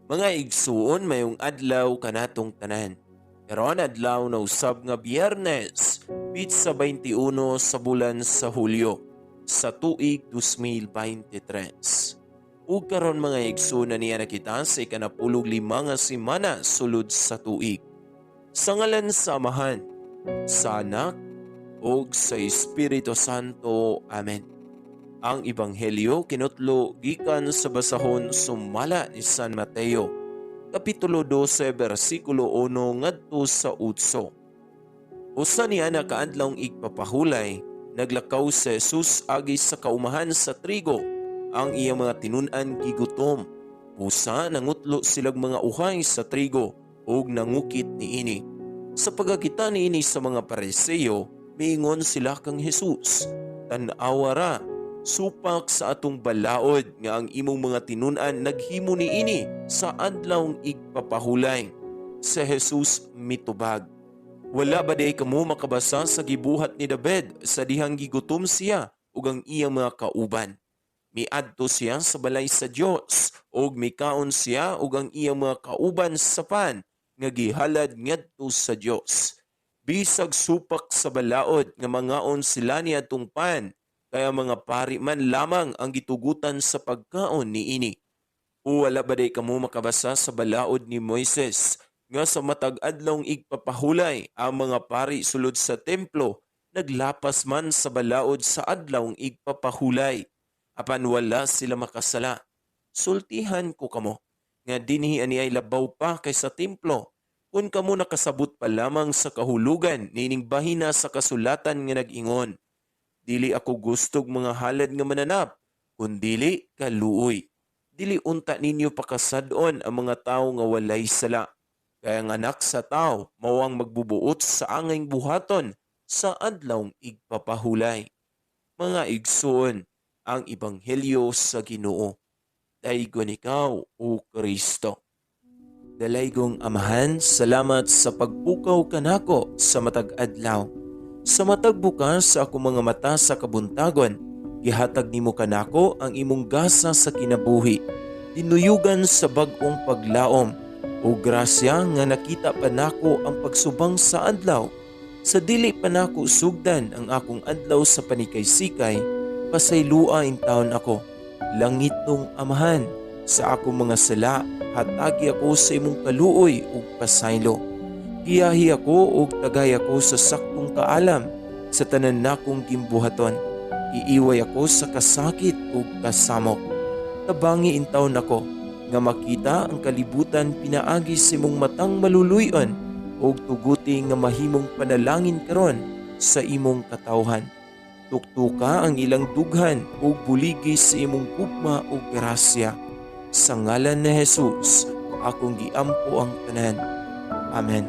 Mga igsuon mayong adlaw kanatong tanan. Karon adlaw na usab nga Biyernes, pitsa 21 sa bulan sa Hulyo sa tuig 2023. Ug karon mga igsuon na niya nakita sa ikanapulog lima nga semana sulod sa tuig. Sa ngalan sa Amahan, sa Anak, ug sa Espiritu Santo. Amen. Ang Ebanghelyo kinutlo gikan sa basahon sumala ni San Mateo, Kapitulo 12, versikulo 1 ngadto sa 8. Usa niya na kaadlawng igpapahulay, naglakaw si Jesus agi sa kaumahan sa trigo. Ang iyang mga tinun-an gigutom. Pusa nangutlo silag mga uhay sa trigo ug nangukit niini. Sa pagakita niini sa mga Pariseo, miingon sila kang Jesus, "Tan-awa ra, supak sa atong balaod nga ang imong mga tinun-an naghimo niini sa adlawng igpapahulay." Si Jesus mitubag, "Wala ba day kamo makabasa sa gibuhat ni David sa dihang gigutom siya ug ang iyang mga kauban? Miadto siya sa balay sa Dios ug mikaon siya ug ang iyang mga kauban sa pan nga gihalad ngadto sa Dios. Bisag supak sa balaod nga mangaon sila niadtong pan, kaya mga pari man lamang ang gitugutan sa pagkaon niini. O wala ba day kamo makabasa sa balaod ni Moises nga sa matag adlawng igpapahulay ang mga pari sulod sa templo naglapas man sa balaod sa adlawng igpapahulay, apan wala sila makasala. Sultihan ko kamo nga dinhi ani ay labaw pa kaysa templo, kun kamo nakasabot pa lamang sa kahulugan nining bahina sa kasulatan nga nag-ingon, dili ako gustog mga halad nga mananap, kundili kaluoy. Dili unta ninyo pakasadon ang mga tawo nga walay sala. Kaya ang anak sa tao mawang magbubuot sa angay buhaton sa adlawng igpapahulay." Mga igsoon, ang Ebanghelyo sa Ginoo. Daygon ikaw, O Kristo. Dalaygong Amahan, salamat sa pagpukaw kanako sa matag adlaw. Sa matag bukas sa akong mga mata sa kabuntagon, gihatag nimo kanako ang imong gasa sa kinabuhi. Tinuyugan sa bag-ong paglaom, o grasya nga nakita pa nako ang pagsubang sa adlaw. Sa dili pa nako sugdan ang akong adlaw sa panikay-sikay, pasaylua in taon ako. Langitong Amahan, sa akong mga sala, hatagi ako sa imong kaluoy ug pasaylo. Giyahi ako ug tagay ako sa saktong kaalam sa tanan nakong gimbuhaton. Iiway ako sa kasakit ug kasamok. Tabangi in taon ako nga makita ang kalibutan pinaagi sa imong matang maluluyon ug tuguti nga mahimong panalangin karon sa imong katawhan. Tuktuka ang ilang dughan ug buligi sa imong gugma ug grasya. Sa ngalan ni Jesus, akong giampo ang tanan. Amen.